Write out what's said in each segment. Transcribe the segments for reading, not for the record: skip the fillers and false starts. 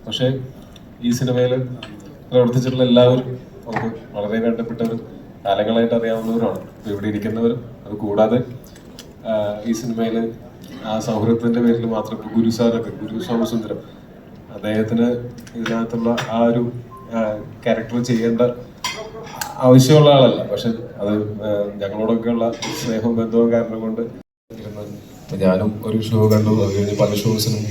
പക്ഷേ ഈ സിനിമയിൽ പ്രവർത്തിച്ചിട്ടുള്ള എല്ലാവരും നമുക്ക് വളരെ വേണ്ടപ്പെട്ടവരും കാലങ്ങളായിട്ട് അറിയാവുന്നവരാണ്. ഇവിടെ ഇരിക്കുന്നവരും അത് കൂടാതെ ഈ സിനിമയിൽ ആ സൗഹൃദത്തിന്റെ പേരിൽ മാത്രം ഗുരു സാറൊക്കെ, ഗുരു സോമസുന്ദരം, അദ്ദേഹത്തിന് ഇതിനകത്തുള്ള ആ ഒരു ക്യാരക്ടർ ചെയ്യേണ്ട ആവശ്യമുള്ള ആളല്ല. പക്ഷെ അത് ഞങ്ങളോടൊക്കെയുള്ള സ്നേഹവും ബന്ധവും കാരണം കൊണ്ട് ഞാനും ഒരു ഷോ കണ്ടു. അത് കഴിഞ്ഞ് പല ഷോസിനും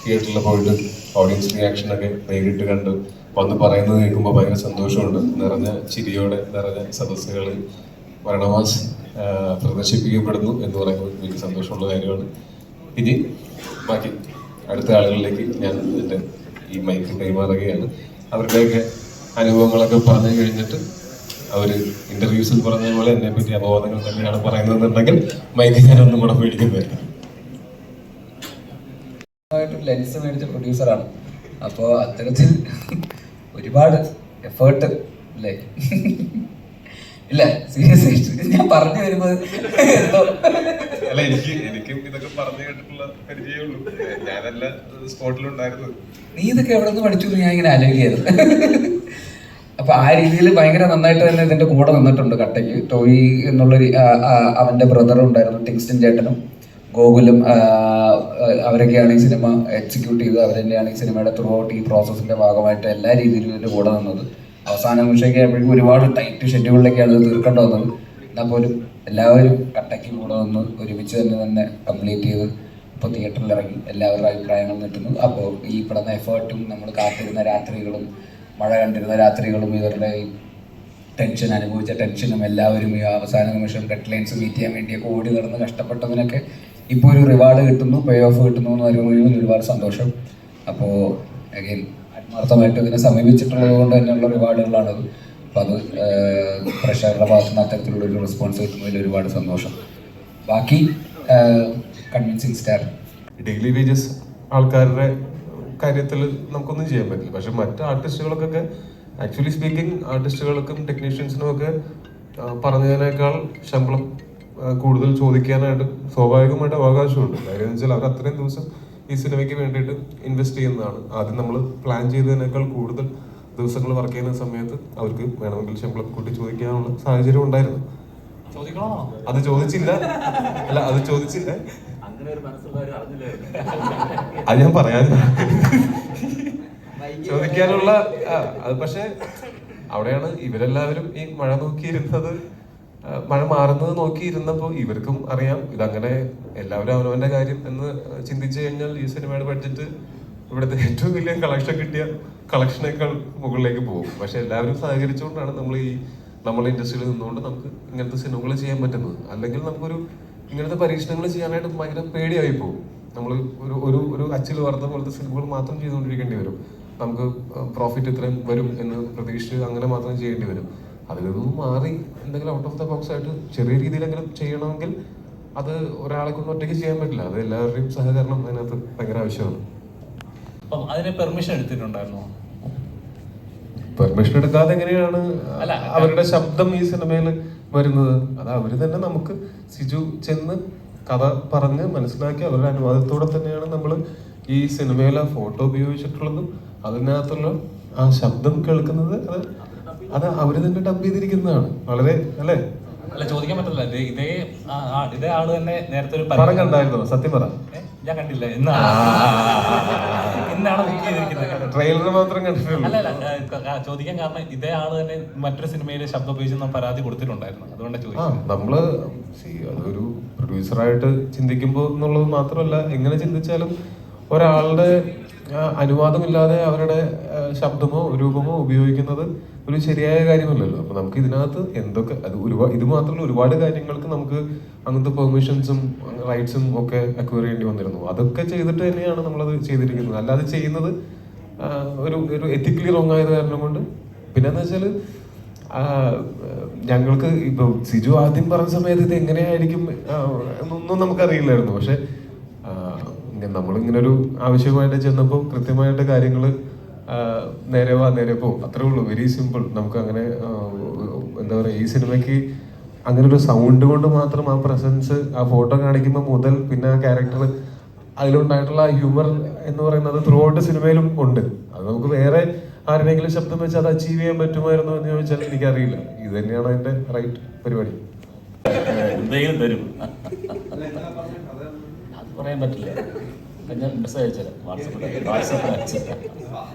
തിയേറ്ററിൽ പോയിട്ട് ഓഡിയൻസ് റിയാക്ഷനൊക്കെ നേരിട്ട് കണ്ട് വന്ന് പറയുന്നത് കേൾക്കുമ്പോൾ ഭയങ്കര സന്തോഷമുണ്ട്. നിറഞ്ഞ ചിരിയോടെ നിറഞ്ഞ സദസ്സുകളിൽ മരണമാസ് പ്രദർശിപ്പിക്കപ്പെടുന്നു എന്ന് പറയുന്നത് എനിക്ക് സന്തോഷമുള്ള കാര്യമാണ്. ഇനി ബാക്കി അടുത്ത ആളുകളിലേക്ക് ഞാൻ എൻ്റെ ഈ മൈക്ക് കൈമാറുകയാണ്. അവരുടെയൊക്കെ അനുഭവങ്ങളൊക്കെ പറഞ്ഞു കഴിഞ്ഞിട്ട് അവർ ഇന്റർവ്യൂസിൽ പറഞ്ഞ പോലെ എന്നെ പറ്റി അപവാദങ്ങൾ തന്നെയാണ് പറയുന്നതെന്നുണ്ടെങ്കിൽ മൈക്ക് ഞാനൊന്നും കൂടെ പേടിക്കുന്നതായിരിക്കും. ലെൻസ് മേടിച്ച പ്രൊഡ്യൂസറാണ്. അപ്പോൾ അത്തരത്തിൽ ഒരുപാട് എഫേർട്ട് അല്ലേ? ഇല്ല, സീരിയസ് ആയിട്ട് ഞാൻ പറഞ്ഞു വരുമ്പോൾ അല്ല, എനിക്കും ഇതൊക്കെ പറഞ്ഞു കേട്ടിട്ടുള്ള പരിചയമുള്ളൂ. ഞാനല്ല സ്പോട്ടിലുണ്ടായിരുന്നത്. നീ ഇതൊക്കെ എവിടെ നിന്ന് പഠിച്ചു ഞാൻ ഇങ്ങനെ ആലോചിക്കായിരുന്നു. അപ്പൊ ആ രീതിയിൽ ഭയങ്കര നന്നായിട്ട് തന്നെ ഇതിന്റെ കൂടെ നിന്നിട്ടുണ്ട് കട്ടയ്ക്ക്. ടോയി എന്നുള്ളൊരു അവന്റെ ബ്രദറും ഉണ്ടായിരുന്നു, ടിങ്സ്റ്റൻ ചേട്ടനും ഗോകുലും. അവരൊക്കെയാണ് ഈ സിനിമ എക്സിക്യൂട്ട് ചെയ്തത്. അവർ തന്നെയാണ് ഈ സിനിമയുടെ ത്രൂ ഔട്ട് ഈ പ്രോസസ്സിന്റെ ഭാഗമായിട്ട് എല്ലാ രീതിയിലും ഇതിന്റെ കൂടെ നിന്നത്. അവസാന നിമിഷമൊക്കെ ആയപ്പോഴേക്കും ഒരുപാട് ടൈറ്റ് ഷെഡ്യൂളിലൊക്കെയാണ് ഇത് തീർക്കേണ്ടി വന്നത്. എന്നാൽ പോലും എല്ലാവരും കട്ടയ്ക്ക് കൂടെ നിന്ന് ഒരുമിച്ച് തന്നെ കംപ്ലീറ്റ് ചെയ്ത് ഇപ്പോൾ തിയേറ്ററിൽ ഇറങ്ങി എല്ലാവരുടെ അഭിപ്രായങ്ങൾ നിൽക്കുന്നു. അപ്പോൾ ഈ പെടുന്ന എഫേർട്ടും നമ്മൾ കാത്തിരുന്ന രാത്രികളും മഴ കണ്ടിരുന്ന രാത്രികളും ഇവരുടെ ഈ ടെൻഷൻ അനുഭവിച്ച ടെൻഷനും എല്ലാവരും ഈ അവസാന നിമിഷം ഡെഡ് ലൈൻസ് മീറ്റ് ചെയ്യാൻ വേണ്ടിയൊക്കെ ഓടി നടന്ന് കഷ്ടപ്പെട്ടതിനൊക്കെ ഇപ്പോൾ ഒരു റിവാർഡ് കിട്ടുന്നു, പേ ഓഫ് കിട്ടുന്നു എന്ന് പറയുമ്പോൾ ഒരുപാട് സന്തോഷം. അപ്പോൾ അഗൈൻ ആത്മാർത്ഥമായിട്ട് ഇതിനെ സമീപിച്ചിട്ടുള്ളത് കൊണ്ട് തന്നെയുള്ള റിവാർഡുകളാണത്. അപ്പോൾ അത് പ്രഷറുടെ ഭാഗത്തു നിന്ന് അത്തരത്തിലുള്ളൊരു റെസ്പോൺസ് കിട്ടുന്നതിൽ ഒരുപാട് സന്തോഷം. ബാക്കി കൺവിൻസിങ് സ്റ്റാർ ഡെയിലി വേജസ് ആൾക്കാരുടെ കാര്യത്തിൽ നമുക്കൊന്നും ചെയ്യാൻ പറ്റില്ല. പക്ഷെ മറ്റ് ആർട്ടിസ്റ്റുകൾക്കൊക്കെ ആക്ച്വലി സ്പീക്കിംഗ് ആർട്ടിസ്റ്റുകൾക്കും ടെക്നീഷ്യൻസിനും ഒക്കെ പറഞ്ഞതിനേക്കാൾ ശമ്പളം കൂടുതൽ ചോദിക്കാനായിട്ട് സ്വാഭാവികമായിട്ട് അവകാശമുണ്ട്. കാര്യം എന്ന് വെച്ചാൽ അവർ അത്രയും ദിവസം ഈ സിനിമയ്ക്ക് വേണ്ടിയിട്ട് ഇൻവെസ്റ്റ് ചെയ്യുന്നതാണ്. ആദ്യം നമ്മൾ പ്ലാൻ ചെയ്തതിനേക്കാൾ കൂടുതൽ ദിവസങ്ങൾ വർക്ക് ചെയ്യുന്ന സമയത്ത് അവർക്ക് വേണമെങ്കിൽ ശമ്പളം കൂട്ടി ചോദിക്കാനുള്ള സാഹചര്യം ഉണ്ടായിരുന്നു. അത് ചോദിച്ചില്ല. അല്ല, അത് ചോദിച്ചില്ല. അത് ഞാൻ പറയാൻ ചോദിക്കാനുള്ള അത്. പക്ഷെ അവിടെയാണ് ഇവരെല്ലാവരും ഈ മഴ നോക്കിയിരുന്നത്, മഴ മാറുന്നത് നോക്കിയിരുന്നപ്പോൾ ഇവർക്കും അറിയാം ഇതങ്ങനെ എല്ലാവരും അവനവന്റെ കാര്യം എന്ന് ചിന്തിച്ചു കഴിഞ്ഞാൽ ഈ സിനിമയുടെ ബഡ്ജറ്റ് ഇവിടുത്തെ ഏറ്റവും വലിയ കളക്ഷൻ കിട്ടിയ കളക്ഷനേക്കാൾ മുകളിലേക്ക് പോകും. പക്ഷെ എല്ലാവരും സഹകരിച്ചുകൊണ്ടാണ് നമ്മൾ ഇൻഡസ്ട്രിയിൽ നിന്നുകൊണ്ട് നമുക്ക് ഇങ്ങനത്തെ സിനിമകൾ ചെയ്യാൻ പറ്റുന്നത്. അല്ലെങ്കിൽ നമുക്കൊരു ഇങ്ങനത്തെ പരീക്ഷണങ്ങൾ ചെയ്യാനായിട്ട് ഭയങ്കര പേടിയായി പോകും. നമ്മൾ ഒരു അച്ചിൽ വാർത്ത പോലത്തെ സിനിമകൾ മാത്രം ചെയ്തുകൊണ്ടിരിക്കേണ്ടി വരും. നമുക്ക് പ്രോഫിറ്റ് ഇത്രയും വരും എന്ന് പ്രതീക്ഷിച്ച് അങ്ങനെ മാത്രം ചെയ്യേണ്ടി വരും. അതിൽ നിന്നും മാറി എന്തെങ്കിലും ഔട്ട് ഓഫ് ദ ബോക്സ് ആയിട്ട് ചെറിയ രീതിയിലെങ്കിലും ചെയ്യണമെങ്കിൽ അത് ഒരാളെ കൊണ്ട് ഒറ്റയ്ക്ക് ചെയ്യാൻ പറ്റില്ല. അത് എല്ലാവരുടെയും സഹകരണം അതിനകത്ത് ഭയങ്കര ആവശ്യമാണ്. അതിന് പെർമിഷൻ എടുത്തിട്ടുണ്ടായിരുന്നോ? പെർമിഷൻ എടുക്കാതെ എങ്ങനെയാണ് അവരുടെ ശബ്ദം ഈ സിനിമയിൽ വരുന്നത്? അത് അവര് തന്നെ നമുക്ക് സിജു ചെന്ന് കഥ പറഞ്ഞ് മനസ്സിലാക്കി അവരുടെ അനുവാദത്തോടെ തന്നെയാണ് നമ്മൾ ഈ സിനിമയിലെ ഫോട്ടോ ഉപയോഗിച്ചിട്ടുള്ളതും അതിനകത്തുള്ള ആ ശബ്ദം കേൾക്കുന്നത്. അത് അവര് തന്നെ ഡബ് ചെയ്തിരിക്കുന്നതാണ്. വളരെ അല്ലേ? അല്ല, ചോദിക്കാൻ പറ്റില്ല. ഇതേ ആള് തന്നെ നേരത്തെ ഒരു പടം കണ്ടായിരുന്നോ? സത്യം പറ. ഞാൻ കണ്ടില്ല. ഇന്നാണ് ട്രെയിലർ മാത്രം കണ്ടിട്ടുള്ളൂ. അല്ല, ചോദിക്കാൻ കാരണം ഇതേ ആള് തന്നെ മറ്റൊരു സിനിമയിലെ ശബ്ദം ഉപയോഗിച്ച് പരാതി കൊടുത്തിട്ടുണ്ടായിരുന്നു. അതുകൊണ്ടാണ് ചോദിക്കുന്നത്. നമ്മള് അതൊരു പ്രൊഡ്യൂസറായിട്ട് ചിന്തിക്കുമ്പോൾ എന്നുള്ളത് മാത്രമല്ല, എങ്ങനെ ചിന്തിച്ചാലും ഒരാളുടെ അനുവാദമില്ലാതെ അവരുടെ ശബ്ദമോ രൂപമോ ഉപയോഗിക്കുന്നത് ഒരു ശരിയായ കാര്യമല്ലല്ലോ. അപ്പൊ നമുക്ക് ഇതിനകത്ത് എന്തൊക്കെ ഇത് മാത്രമല്ല ഒരുപാട് കാര്യങ്ങൾക്ക് നമുക്ക് അങ്ങനത്തെ പെർമിഷൻസും റൈറ്റ്സും ഒക്കെ അക്വയർ ചെയ്യേണ്ടി വന്നിരുന്നു. അതൊക്കെ ചെയ്തിട്ട് തന്നെയാണ് നമ്മളത് ചെയ്തിരിക്കുന്നത്. അല്ലാതെ ചെയ്യുന്നത് ഒരു എത്തിക്കലി റോങ് ആയത് കാരണം കൊണ്ട്. പിന്നെന്ന് വെച്ചാല് ഞങ്ങൾക്ക് ഇപ്പൊ സിജു ആദ്യം പറഞ്ഞ സമയത്ത് ഇത് എങ്ങനെയായിരിക്കും എന്നൊന്നും നമുക്കറിയില്ലായിരുന്നു. പക്ഷെ നമ്മളിങ്ങനെ ഒരു ആവശ്യമായിട്ട് ചെന്നപ്പോൾ കൃത്യമായിട്ട് കാര്യങ്ങൾ നേരെ പോകും. അത്രേ ഉള്ളൂ. Very simple. നമുക്ക് അങ്ങനെ എന്താ പറയുക, ഈ സിനിമയ്ക്ക് അങ്ങനെ ഒരു സൗണ്ട് കൊണ്ട് മാത്രം ആ പ്രസൻസ്, ആ ഫോട്ടോ കാണിക്കുമ്പോൾ മുതൽ പിന്നെ ആ ക്യാരക്ടർ അതിലുണ്ടായിട്ടുള്ള ഹ്യൂമർ എന്ന് പറയുന്നത് ത്രൂ ഔട്ട് സിനിമയിലും ഉണ്ട്. അത് നമുക്ക് വേറെ ആരുടെയെങ്കിലും ശബ്ദം വെച്ച് അത് അച്ചീവ് ചെയ്യാൻ പറ്റുമായിരുന്നു എന്ന് ചോദിച്ചാൽ എനിക്കറിയില്ല. ഇത് തന്നെയാണ് അതിന്റെ റൈറ്റ് പരിപാടി. എന്തെങ്കിലും തരും അത് പറയാൻ പറ്റില്ല. ഞാൻ മെസ്സേജ് അയച്ചുതരാം,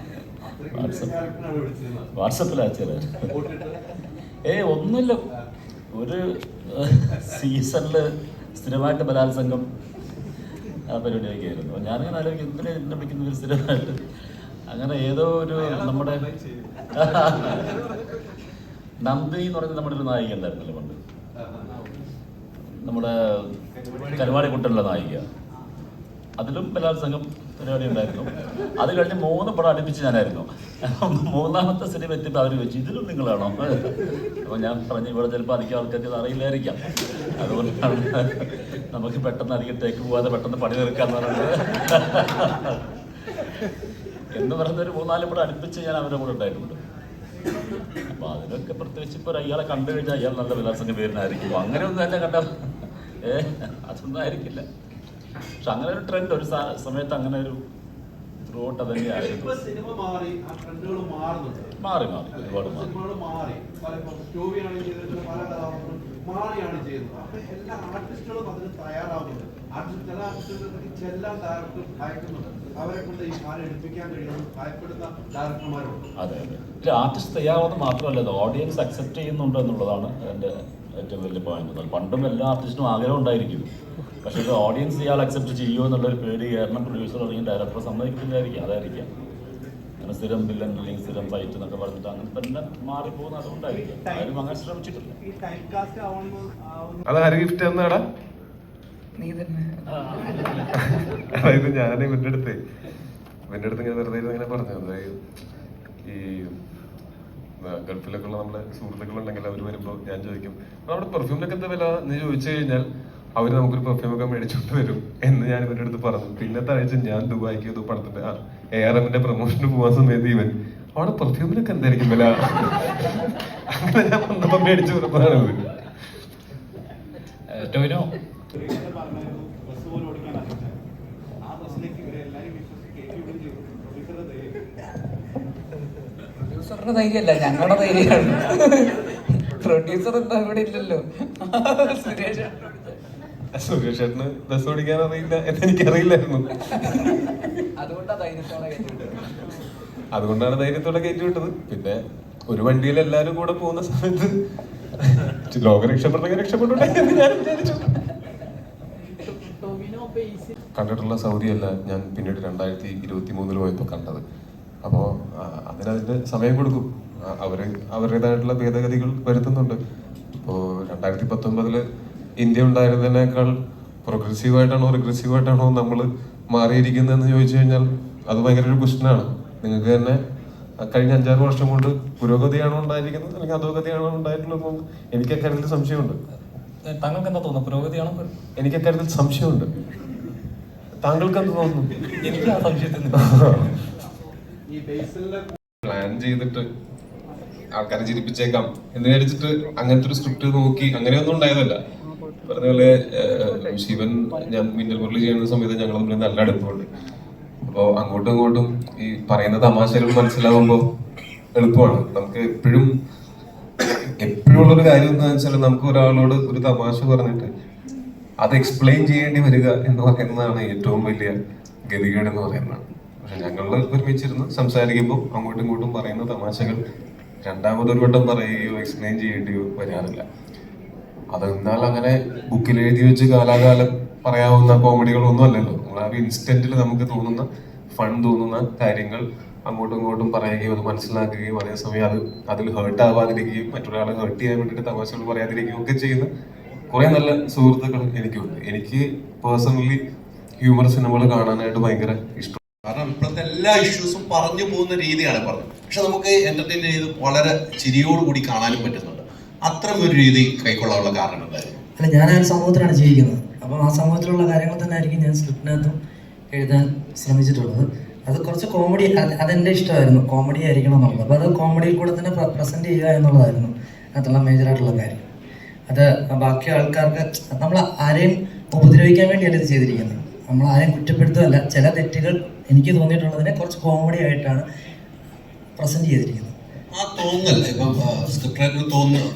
വാട്സപ്പിൽ അയച്ചുതരാം. ഒന്നുമില്ല, ഒരു സീസണിൽ സ്ഥിരമായിട്ട് ബലാത്സംഗം ആ പരിപാടിയൊക്കെ ആയിരുന്നു. ഞാനിങ്ങനെ ആലോചിക്കും എന്തിനാ എന്നെ വിളിക്കുന്ന ഒരു സ്ഥിരമായിട്ട്. അങ്ങനെ ഏതോ ഒരു നമ്മുടെ നന്ദി എന്ന് പറയുന്നത് നമ്മുടെ ഒരു നായിക ഉണ്ടായിരുന്നല്ലോ പണ്ട്, നമ്മുടെ കരുവാടി കുട്ടനുള്ള നായിക, അതിലും ബലാത്സംഗം പരിപാടി ഉണ്ടായിരുന്നു. അത് കഴിഞ്ഞ് 3 പടം അടുപ്പിച്ച് ഞാനായിരുന്നു. 3ാമത്തെ സിനിമ എത്തിയപ്പോൾ അവർ വെച്ച് ഇതിലും നിങ്ങളാണോ? അപ്പോൾ ഞാൻ പറഞ്ഞു ഇവിടെ ചിലപ്പോൾ അധികം ആൾക്കാർക്ക് ഇത് അറിയില്ലായിരിക്കാം, അതുകൊണ്ടാണ് നമുക്ക് പെട്ടെന്ന് അധികം ടേക്ക് പോകാതെ പെട്ടെന്ന് പണി തീർക്കാന്ന് പറയുന്നത് എന്ന് പറയുന്ന ഒരു 3-4 പടം അടുപ്പിച്ച് ഞാൻ അവരുടെ കൂടെ ഉണ്ടായിട്ടുണ്ട്. അപ്പോൾ അതിനൊക്കെ പ്രത്യേകിച്ച് ഇപ്പോൾ ഇയാളെ കണ്ടു കഴിഞ്ഞാൽ അയാൾ നല്ല ബലാത്സംഗം പേരിനായിരിക്കും, അങ്ങനെയൊന്നും തന്നെ കണ്ട അതൊന്നും ആയിരിക്കില്ല. പക്ഷെ അങ്ങനെ ഒരു ട്രെൻഡ് ഒരു സമയത്ത് അങ്ങനെ ഒരു ത്രൂ ഔട്ട് അത് തന്നെയായിരുന്നു. മാറി ഒരുപാട് മാറി. അതെ അതെ, ആർട്ടിസ്റ്റ് തയ്യാറാവുന്നത് മാത്രമല്ല, അത് ഓഡിയൻസ് അക്സെപ്റ്റ് ചെയ്യുന്നുണ്ടോ എന്നുള്ളതാണ് എൻ്റെ ഏറ്റവും വലിയ പോയിന്റ്. പണ്ടും എല്ലാ ആർട്ടിസ്റ്റിനും ആഗ്രഹം ഉണ്ടായിരിക്കും, പക്ഷേ ഇത് ഓഡിയൻസ് ഇയാൾ അക്സെപ്റ്റ് ചെയ്യുമോ എന്നുള്ളൊരു പേടി കാരണം പ്രൊഡ്യൂസർ അല്ലെങ്കിൽ ഡയറക്ടർ സമ്മതിക്കുന്നില്ലായിരിക്കും. അതായിരിക്കാം അങ്ങനെ സ്ഥിരം വില്ലൻ അല്ലെങ്കിൽ സ്ഥിരം ഫൈറ്റ് എന്നൊക്കെ പറഞ്ഞിട്ട് അങ്ങനെ തന്നെ മാറിപ്പോകുന്നത് അതുകൊണ്ടായിരിക്കും. ആരും അങ്ങനെ ശ്രമിച്ചിട്ടില്ല. അതാര് ഗിഫ്റ്റ് എന്നാടാ? നീ തന്നെ. അതായത് ഞാൻ ഇവന്റെ അടുത്ത് ഇങ്ങനെ വെറുതെ ഇങ്ങനെ പറഞ്ഞു, അതായത് ഈ ഗൾഫിലൊക്കെ ഉള്ള നമ്മുടെ സുഹൃത്തുക്കളുണ്ടെങ്കിൽ അവർ വരുമ്പോൾ ഞാൻ ചോദിക്കും നമ്മുടെ പെർഫ്യൂമിനൊക്കെ എന്താ വില എന്ന് ചോദിച്ചു കഴിഞ്ഞാൽ അവർ നമുക്കൊരു പെർഫ്യൂമൊക്കെ മേടിച്ചോണ്ട് വരും എന്ന് ഞാൻ ഇവരുടെ അടുത്ത് പറഞ്ഞു. പിന്നത്തെ ആഴ്ച ഞാൻ ദുബായിക്ക് ഏതോ പടത്തിന്റെ ARMന്റെ പ്രൊമോഷന് പോകാൻ സമയത്ത് ഇവൻ അവിടെ പെർഫ്യൂമിനൊക്കെ എന്തായിരിക്കും വില, അങ്ങനെ ഞാൻ വന്നപ്പോ മേടിച്ചു കൊടുത്തതാണത്. ടോവിനോ പ്രൊഡ്യൂസറുടെ ധൈര്യമല്ല, ഞങ്ങളുടെ ധൈര്യമാണ്. പ്രൊഡ്യൂസർ എന്താ ഇവിടെ ഇല്ലല്ലോ. സുരേഷ് ചേട്ടന് ബസ് ഓടിക്കാൻ അറിയില്ല എന്ന് എനിക്കറിയില്ലായിരുന്നു. അതുകൊണ്ടാണ് ധൈര്യത്തോടെ കയറ്റി വിട്ടത്. പിന്നെ ഒരു വണ്ടിയിൽ എല്ലാരും കൂടെ പോകുന്ന സമയത്ത് ലോകം രക്ഷപ്പെട്ടെങ്കിൽ രക്ഷപ്പെട്ടോട്ടെ എന്ന് ഞാൻ വിചാരിച്ചു. കണ്ടിട്ടുള്ള സൗദി അല്ല ഞാൻ പിന്നീട് 2023 പോയപ്പോൾ കണ്ടത്. അപ്പോൾ അതിനതിന്റെ സമയം കൊടുക്കും. അവരുടേതായിട്ടുള്ള ഭേദഗതികൾ വരുത്തുന്നുണ്ട്. ഇപ്പോൾ 2019 ഇന്ത്യ ഉണ്ടായിരുന്നതിനേക്കാൾ പ്രോഗ്രസീവായിട്ടാണോ റിഗ്രസീവായിട്ടാണോ നമ്മൾ മാറിയിരിക്കുന്നതെന്ന് ചോദിച്ചു കഴിഞ്ഞാൽ അത് ഭയങ്കര ഒരു ക്വസ്റ്റ്യനാണ്. നിങ്ങൾക്ക് തന്നെ കഴിഞ്ഞ 5-6 വർഷം കൊണ്ട് പുരോഗതിയാണോ ഉണ്ടായിരിക്കുന്നത് അല്ലെങ്കിൽ അധോഗതിയാണോ ഉണ്ടായിട്ടുള്ളത് എനിക്ക് അക്കാര്യത്തിൽ സംശയമുണ്ട്. താങ്കൾക്ക് എന്താ തോന്നുന്നു, പുരോഗതിയാണോ? എനിക്ക് അക്കാര്യത്തിൽ സംശയമുണ്ട്. താങ്കൾക്ക് എന്ത് തോന്നുന്നു? എനിക്ക് ആ സംശയത്തിൽ പ്ലാൻ ചെയ്തിട്ട് ആൾക്കാരെ ചിരിപ്പിച്ചേക്കാം എന്ന് വിചാരിച്ചിട്ട് അങ്ങനത്തെ ഒരു സ്ക്രിപ്റ്റ് നോക്കി അങ്ങനെയൊന്നും ഉണ്ടായതല്ല. പറഞ്ഞ പോലെ ശിവൻ ഞാൻ മിന്നൽ മുരളി ചെയ്യുന്ന സമയത്ത് ഞങ്ങൾ തമ്മിൽ നല്ല അടുപ്പമുണ്ട്. അപ്പോൾ അങ്ങോട്ടും ഇങ്ങോട്ടും ഈ പറയുന്ന തമാശകൾ മനസ്സിലാവുമ്പോൾ എളുപ്പമാണ്. നമുക്ക് എപ്പോഴും ഉള്ളൊരു കാര്യം എന്താ വെച്ചാൽ നമുക്ക് ഒരാളോട് ഒരു തമാശ പറഞ്ഞിട്ട് അത് എക്സ്പ്ലെയിൻ ചെയ്യേണ്ടി വരിക എന്ന് പറയുന്നതാണ് ഏറ്റവും വലിയ ഗതികേട് എന്ന് പറയുന്നത്. പക്ഷെ ഞങ്ങൾ ഒരുമിച്ചിരുന്ന് സംസാരിക്കുമ്പോൾ അങ്ങോട്ടും ഇങ്ങോട്ടും പറയുന്ന തമാശകൾ രണ്ടാമതൊരു വട്ടം പറയുകയോ എക്സ്പ്ലെയിൻ ചെയ്യേണ്ടിയോ വരാറില്ല. അതെന്നാൽ അങ്ങനെ ബുക്കിൽ എഴുതി വെച്ച് കാലാകാലം പറയാവുന്ന കോമഡികളൊന്നും അല്ലല്ലോ. നമ്മൾ ആ ഒരു ഇൻസ്റ്റന്റിൽ നമുക്ക് തോന്നുന്ന ഫൺ തോന്നുന്ന കാര്യങ്ങൾ അങ്ങോട്ടും ഇങ്ങോട്ടും പറയുകയും അത് മനസ്സിലാക്കുകയും അതേസമയം അതിൽ ഹേർട്ട് ആവാതിരിക്കുകയും മറ്റൊരാളെ ഹേർട്ട് ചെയ്യാൻ വേണ്ടിയിട്ട് തമാശകൾ പറയാതിരിക്കുകയും ഒക്കെ ചെയ്യുന്ന കുറെ നല്ല സുഹൃത്തുക്കൾ എനിക്കുണ്ട്. എനിക്ക് പേഴ്സണലി ഹ്യൂമർ സിനിമകൾ കാണാനായിട്ട് ഭയങ്കര ഇഷ്ടം. കാരണം ഇപ്പോഴത്തെ എല്ലാ ഇഷ്യൂസും പറഞ്ഞു പോകുന്ന രീതിയാണ് പറഞ്ഞത്. പക്ഷെ നമുക്ക് എന്റർടൈൻ ചെയ്ത് വളരെ ചിരിയോടുകൂടി കാണാനും പറ്റുന്നുണ്ട്. അത്തരം ഒരു രീതി കൈക്കൊള്ളാനുള്ള കാരണം എന്തായിരുന്നു? അല്ല, ഞാൻ ആ ഒരു സമൂഹത്തിലാണ് ജീവിക്കുന്നത്. അപ്പം ആ സമൂഹത്തിലുള്ള കാര്യങ്ങൾ തന്നെ ആയിരിക്കും ഞാൻ സ്ക്രിപ്റ്റിനകത്തും എഴുതാൻ ശ്രമിച്ചിട്ടുള്ളത്. അത് കുറച്ച് കോമഡി, അതെൻ്റെ ഇഷ്ടമായിരുന്നു, കോമഡി ആയിരിക്കണം എന്നുള്ളത്. അപ്പോൾ അത് കോമഡിയിൽ കൂടെ തന്നെ പ്രസൻറ്റ് ചെയ്യുക എന്നുള്ളതായിരുന്നു അതിലുള്ള മേജറായിട്ടുള്ള കാര്യം. അത് ബാക്കി ആൾക്കാർക്ക് നമ്മൾ ആരെയും ഉപദ്രവിക്കാൻ വേണ്ടിയല്ല ഇത് ചെയ്തിരിക്കുന്നത്. നമ്മൾ ആരെയും കുറ്റപ്പെടുത്തുകയല്ല, ചില തെറ്റുകൾ എനിക്ക് തോന്നിയിട്ടുള്ളതിനെ കുറച്ച് കോമഡി ആയിട്ടാണ് പ്രസന്റ് ചെയ്തിരിക്കുന്നത്. ആ തോന്നൽ ഇപ്പം സ്ക്രിപ്റ്റ് റൈറ്ററിന്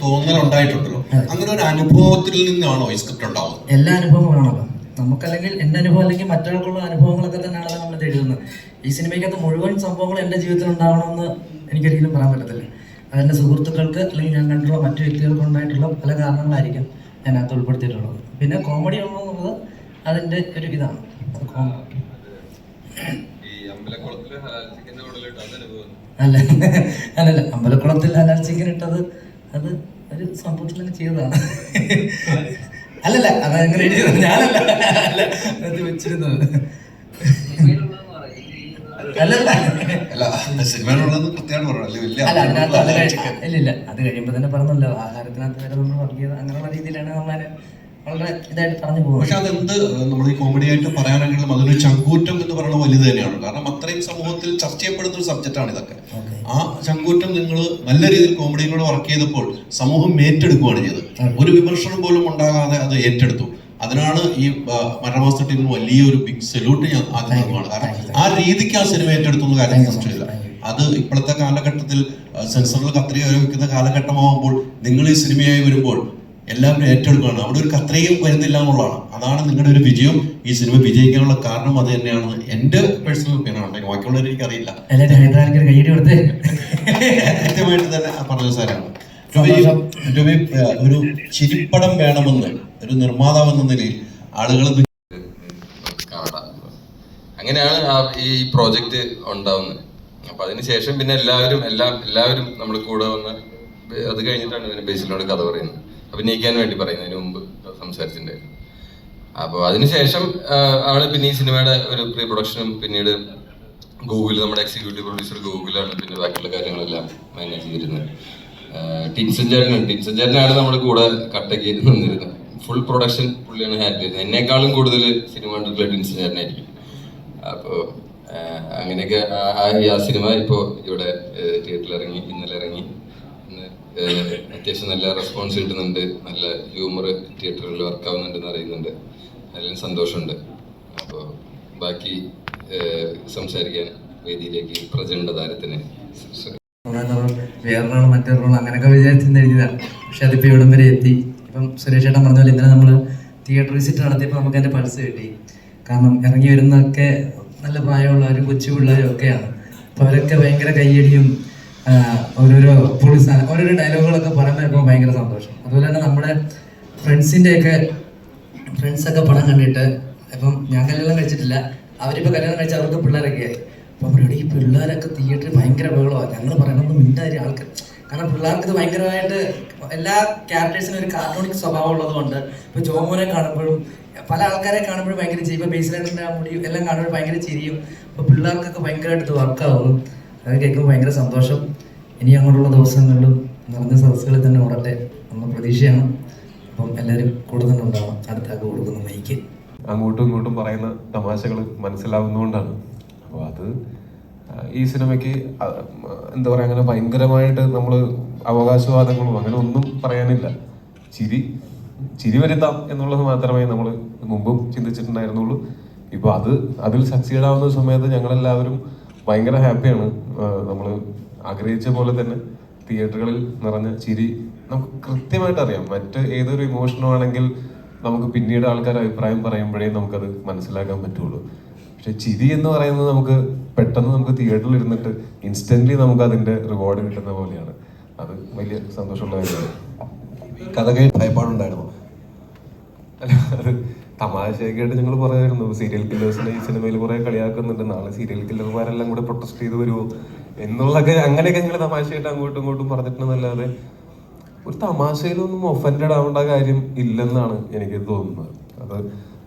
തോന്നൽ ഉണ്ടായിട്ടുണ്ടല്ലോ, അങ്ങനെ ഒരു അനുഭവത്തിൽ നിന്നാണോ ഈ സ്ക്രിപ്റ്റ് ഉണ്ടാവുന്നത്? എല്ലാ അനുഭവങ്ങളാണല്ലോ നമുക്കല്ലെങ്കിൽ, എൻ്റെ അനുഭവം അല്ലെങ്കിൽ മറ്റൊരാൾക്കുള്ള അനുഭവങ്ങളൊക്കെ തന്നെയാണല്ലോ നമ്മൾ എഴുതുന്നത്. ഈ സിനിമയ്ക്കകത്ത് മുഴുവൻ സംഭവങ്ങളും എൻ്റെ ജീവിതത്തിൽ ഉണ്ടാവണമെന്ന് എനിക്കൊരിക്കലും പറയാൻ പറ്റത്തില്ല. അതെൻ്റെ സുഹൃത്തുക്കൾക്ക് അല്ലെങ്കിൽ ഞാൻ കണ്ടുള്ള മറ്റു വ്യക്തികൾക്ക് ഉണ്ടായിട്ടുള്ള പല കാരണങ്ങളായിരിക്കും അതിനകത്ത് ഉൾപ്പെടുത്തിയിട്ടുള്ളത്. പിന്നെ കോമഡി ഉള്ളത് അതിൻ്റെ ഒരു ഇതാണ്. അത് അല്ലല്ല, അമ്പലക്കുളത്തിൽ ഹലാൽ ചിക്കൻ ഇട്ടത് അത് ഒരു സംഭവത്തിലൊക്കെ ചെയ്തതാണ്. അല്ലല്ല, അത് അങ്ങനെ എഴുതിയത് ഞാനല്ല, അല്ല അത് വെച്ചിരുന്നത്. അല്ലല്ല അല്ല സിനിമയിലുള്ളത് കൃത്യമായിട്ട് പറഞ്ഞു. അല്ല അതിനകത്ത് ഇല്ല, അത് കഴിയുമ്പോൾ തന്നെ പറഞ്ഞല്ലോ, ആഹാരത്തിനകത്ത് വരെ നമ്മൾ വർഗീയത അങ്ങനെയുള്ള രീതിയിലാണ് നമ്മൾ വളരെ ഇതായിട്ട് പറഞ്ഞു പോകുന്നത്. പക്ഷെ അതെന്ത് നമ്മൾ ഈ കോമഡി ആയിട്ട് പറയാനെങ്കിലും അതൊരു ചങ്കൂറ്റം എന്ന് പറയുന്നത് വലുത് തന്നെയാണ്. കാരണം അത്രയും സമൂഹത്തിൽ ചർച്ച ചെയ്യപ്പെടുന്ന ഒരു സബ്ജക്റ്റാണ് ഇതൊക്കെ. ആ ചങ്കൂറ്റം നിങ്ങൾ നല്ല രീതിയിൽ കോമഡിയിലൂടെ വർക്ക് ചെയ്തപ്പോൾ സമൂഹം ഏറ്റെടുക്കുകയാണ് ചെയ്തത്. ഒരു വിമർശനം പോലും ഉണ്ടാകാതെ അത് ഏറ്റെടുത്തു. അതിനാണ് ഈ മരണമാസ ടീമിന് വലിയൊരു ബിഗ് സല്യൂട്ട് ഞാൻ ആദ്യം നൽകുകയാണ്. കാരണം ആ രീതിക്ക് ആ സിനിമ ഏറ്റെടുത്തുന്ന കാര്യം സംശയമില്ല. അത് ഇപ്പോഴത്തെ കാലഘട്ടത്തിൽ സെൻസറിൽ കത്രിക ഉപയോഗിക്കുന്ന കാലഘട്ടമാകുമ്പോൾ നിങ്ങൾ ഈ സിനിമയായി വരുമ്പോൾ എല്ലാവരും ഏറ്റെടുക്കുകയാണ്. അവിടെ ഒരു കത്രയും വരുന്നില്ല എന്നുള്ളതാണ്. അതാണ് നിങ്ങളുടെ ഒരു വിജയം. ഈ സിനിമ വിജയിക്കാനുള്ള കാരണം അത് തന്നെയാണ്. എൻ്റെ പേഴ്സണൽ ഒപ്പീനിയനാണ്, ബാക്കിയുള്ളവർ എനിക്കറിയില്ല. കൃത്യമായിട്ട് തന്നെ പറഞ്ഞ സാറാണ്. ഒരു ചിരിപ്പടം വേണമെന്ന് ഒരു നിർമ്മാതാവ് എന്ന നിലയിൽ ആളുകൾ അങ്ങനെയാണ് ഈ പ്രോജക്റ്റ് ഉണ്ടാവുന്നത്. അപ്പൊ അതിനുശേഷം പിന്നെ എല്ലാവരും നമ്മുടെ കൂടെ വന്ന് അത് കഴിഞ്ഞിട്ടാണ് ഇതിന് ബേസിലോട് കഥ പറയുന്നത്, അഭിനയിക്കാൻ വേണ്ടി പറയുന്നതിന് മുമ്പ് സംസാരിച്ചിട്ടുണ്ടായിരുന്നു. അപ്പോൾ അതിനുശേഷം ആണ് പിന്നെ ഈ സിനിമയുടെ ഒരു പ്രീ പ്രൊഡക്ഷനും പിന്നീട് ഗൂഗിൾ, നമ്മുടെ എക്സിക്യൂട്ടീവ് പ്രൊഡ്യൂസർ ഗൂഗിളാണ് പിന്നെ ബാക്കിയുള്ള കാര്യങ്ങളെല്ലാം മാനേജ് ചെയ്തിരുന്നത്. ടിൻസൺ ചേട്ടനാണ് നമ്മുടെ കൂടെ കട്ടയ്ക്ക് നിന്നിരുന്നത്. ഫുൾ പ്രൊഡക്ഷൻ പുള്ളിയാണ് ഹാൻഡിൽ ചെയ്യുന്നത്. എന്നെക്കാളും കൂടുതൽ സിനിമ കണ്ടിട്ടുള്ള ടിൻസൺ ചേട്ടനായിരിക്കും. അപ്പോൾ അങ്ങനെയൊക്കെ ആ സിനിമ ഇപ്പോൾ ഇവിടെ തിയേറ്ററിൽ ഇറങ്ങി, ഇന്നലെ ഇറങ്ങി. അത്യാവശ്യം നല്ല റെസ്പോൺസ് കിട്ടുന്നുണ്ട്, നല്ല ഹ്യൂമർ തിയേറ്ററിൽ വർക്കാവുന്നുണ്ടെന്ന് അറിയുന്നുണ്ട്. അതിലും സന്തോഷമുണ്ട്. അപ്പോൾ ബാക്കി സംസാരിക്കാൻ വേദിയിലേക്ക് പ്രചണ്ഡ താരത്തിന് വേറൊരാൾ മറ്റൊരാൾ അങ്ങനെയൊക്കെ വിചാരിച്ചിരുന്ന് എഴുതിയതാണ്. പക്ഷെ അതിപ്പോൾ ഇവിടം വരെ എത്തി. ഇപ്പം സുരേഷ് ചേട്ടൻ പറഞ്ഞ പോലെ ഇന്നലെ നമ്മൾ തിയേറ്റർ വിസിറ്റ് നടത്തിയപ്പോൾ നമുക്ക് അതിൻ്റെ പൾസ് കിട്ടി. കാരണം ഇറങ്ങി വരുന്നതൊക്കെ നല്ല പ്രായമുള്ളവരും കൊച്ചു പിള്ളേരും ഒക്കെയാണ്. അപ്പോൾ അവരൊക്കെ ഭയങ്കര കയ്യടിയും ഓരോരോ ഡയലോഗുകളൊക്കെ പറയുമ്പോൾ ഇപ്പോൾ ഭയങ്കര സന്തോഷം. അതുപോലെ തന്നെ നമ്മുടെ ഫ്രണ്ട്സൊക്കെ പടം കണ്ടിട്ട്, ഇപ്പം ഞാൻ കല്യാണം കഴിച്ചിട്ടില്ല, അവരിപ്പോൾ കല്യാണം കഴിച്ച അവർക്ക് പിള്ളേരൊക്കെ ആയി. അപ്പം അവരോട് ഈ പിള്ളേരൊക്കെ തിയേറ്ററിൽ ഭയങ്കര ബഹളമാണ്. ഞങ്ങൾ പറയണമെന്ന് മിണ്ടായി ആൾക്കാർ. കാരണം പിള്ളേർക്ക് ഇത് ഭയങ്കരമായിട്ട് എല്ലാ ക്യാരക്ടേഴ്സിനും ഒരു കാർട്ടൂണിക് സ്വഭാവം ഉള്ളതുകൊണ്ട് ഇപ്പോൾ ജോമോനെ കാണുമ്പോഴും പല ആൾക്കാരെ കാണുമ്പോഴും ഭയങ്കര ചിരി, ഇപ്പോൾ ബേസിലേട്ടൻ്റെ ആ മുടി എല്ലാം കാണുമ്പോൾ ഭയങ്കര ചിരിയും. അപ്പോൾ പിള്ളേർക്കൊക്കെ ഭയങ്കരമായിട്ട് വർക്കാവുന്നു. അത് കേൾക്കുമ്പോൾ ഭയങ്കര സന്തോഷം. ഇനി അങ്ങോട്ടുള്ള ദിവസങ്ങളിലും നിറഞ്ഞ സദസ്സുകളിൽ തന്നെ ഓടട്ടെ എന്ന പ്രതീക്ഷയാണ്. അപ്പം എല്ലാവരും കൂടെ തന്നെ ഉണ്ടാവണം. അടുത്താക്ക് കൊടുക്കുന്ന മൈക്ക് അങ്ങോട്ടും ഇങ്ങോട്ടും പറയുന്ന തമാശകൾ മനസ്സിലാവുന്നതുകൊണ്ടാണ്. അപ്പോൾ അത് ഈ സിനിമയ്ക്ക് എന്താ പറയുക, അങ്ങനെ ഭയങ്കരമായിട്ട് നമ്മൾ അവകാശവാദങ്ങളും അങ്ങനെ ഒന്നും പറയാനില്ല. ചിരി വരുത്താം എന്നുള്ളത് മാത്രമേ നമ്മൾ മുമ്പും ചിന്തിച്ചിട്ടുണ്ടായിരുന്നുള്ളൂ. ഇപ്പോൾ അതിൽ സക്സീഡ് ആവുന്ന സമയത്ത് ഞങ്ങളെല്ലാവരും ഭയങ്കര ഹാപ്പിയാണ്. നമ്മൾ ആഗ്രഹിച്ച പോലെ തന്നെ തിയേറ്ററുകളിൽ നിറഞ്ഞ ചിരി നമുക്ക് കൃത്യമായിട്ട് അറിയാം. മറ്റ് ഏതൊരു ഇമോഷനും ആണെങ്കിൽ നമുക്ക് പിന്നീട് ആൾക്കാർ അഭിപ്രായം പറയുമ്പോഴേ നമുക്കത് മനസ്സിലാക്കാൻ പറ്റുള്ളൂ. പക്ഷെ ചിരി എന്ന് പറയുന്നത് നമുക്ക് പെട്ടെന്ന് നമുക്ക് തിയേറ്ററിൽ ഇരുന്നിട്ട് ഇൻസ്റ്റന്റ്ലി നമുക്ക് അതിന്റെ റിവാർഡ് കിട്ടുന്ന പോലെയാണ്. അത് വലിയ സന്തോഷമുള്ള കാര്യമാണ്. കഥ കേട്ട് ഭയപ്പാടുണ്ടായിരുന്നു. അല്ല, അത് തമാശയൊക്കെ ആയിട്ട് ഞങ്ങൾ പറയായിരുന്നു. സീരിയൽ കില്ലേഴ്സിനെ ഈ സിനിമയിൽ കുറെ കളിയാക്കുന്നുണ്ട്. നാളെ സീരിയൽ കില്ലർമാരെല്ലാം കൂടെ പ്രൊട്ടസ്റ്റ് ചെയ്ത് വരുമോ എന്നുള്ളതൊക്കെ അങ്ങനെയൊക്കെ ഞങ്ങൾ തമാശയായിട്ട് അങ്ങോട്ടും ഇങ്ങോട്ടും പറഞ്ഞിട്ടുണ്ടെന്നല്ലാതെ ഒരു തമാശയിലൊന്നും ഒഫൻഡഡ് ആവേണ്ട കാര്യം ഇല്ലെന്നാണ് എനിക്ക് തോന്നുന്നത്. അത്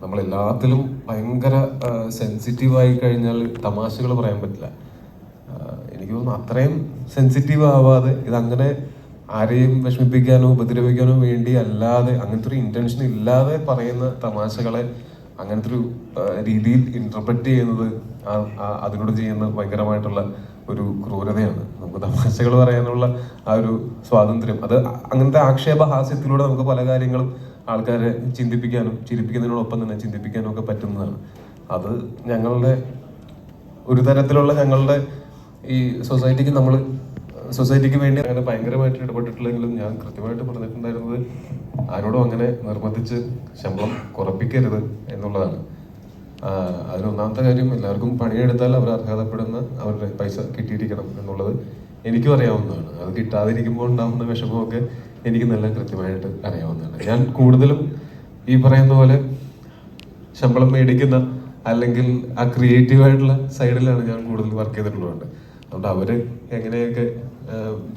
നമ്മളെല്ലാത്തിലും ഭയങ്കര സെൻസിറ്റീവായി കഴിഞ്ഞാൽ തമാശകൾ പറയാൻ പറ്റില്ല. എനിക്ക് തോന്നുന്നു അത്രയും സെൻസിറ്റീവ് ആവാതെ ഇതങ്ങനെ ആരെയും വിഷമിപ്പിക്കാനോ ഉപദ്രവിക്കാനോ വേണ്ടി അല്ലാതെ, അങ്ങനത്തെ ഒരു ഇന്റൻഷൻ ഇല്ലാതെ പറയുന്ന തമാശകളെ അങ്ങനത്തെ ഒരു രീതിയിൽ ഇന്റർപ്രറ്റ് ചെയ്യുന്നത് അതിനോട് ചെയ്യുന്ന ഭയങ്കരമായിട്ടുള്ള ഒരു ക്രൂരതയാണ്. നമുക്ക് തമാശകൾ പറയാനുള്ള ആ ഒരു സ്വാതന്ത്ര്യം, അത് അങ്ങനത്തെ ആക്ഷേപഹാസ്യത്തിലൂടെ നമുക്ക് പല കാര്യങ്ങളും ആൾക്കാരെ ചിന്തിപ്പിക്കാനും ചിരിപ്പിക്കുന്നതിനോടൊപ്പം തന്നെ ചിന്തിപ്പിക്കാനും ഒക്കെ പറ്റുന്നതാണ്. അത് ഞങ്ങളുടെ ഒരു തരത്തിലുള്ള ഞങ്ങളുടെ ഈ സൊസൈറ്റിക്ക് വേണ്ടി അങ്ങനെ ഭയങ്കരമായിട്ട് ഇടപെട്ടിട്ടില്ലെങ്കിലും ഞാൻ കൃത്യമായിട്ട് പറഞ്ഞിട്ടുണ്ടായിരുന്നത് ആരോടും അങ്ങനെ നിർബന്ധിച്ച് ശമ്പളം കുറപ്പിക്കരുത് എന്നുള്ളതാണ്. അതിനൊന്നാമത്തെ കാര്യം, എല്ലാവർക്കും പണിയെടുത്താൽ അവർ അർഹതപ്പെടുന്ന അവരുടെ പൈസ കിട്ടിയിരിക്കണം എന്നുള്ളത് എനിക്കും അറിയാവുന്നതാണ്. അത് കിട്ടാതിരിക്കുമ്പോൾ ഉണ്ടാകുന്ന വിഷമമൊക്കെ എനിക്ക് നല്ല കൃത്യമായിട്ട് അറിയാവുന്നതാണ്. ഞാൻ കൂടുതലും ഈ പറയുന്ന പോലെ ശമ്പളം മേടിക്കുന്ന അല്ലെങ്കിൽ ആ ക്രിയേറ്റീവായിട്ടുള്ള സൈഡിലാണ് ഞാൻ കൂടുതൽ വർക്ക് ചെയ്തിട്ടുള്ളത്. അതുകൊണ്ട് അവര് എങ്ങനെയൊക്കെ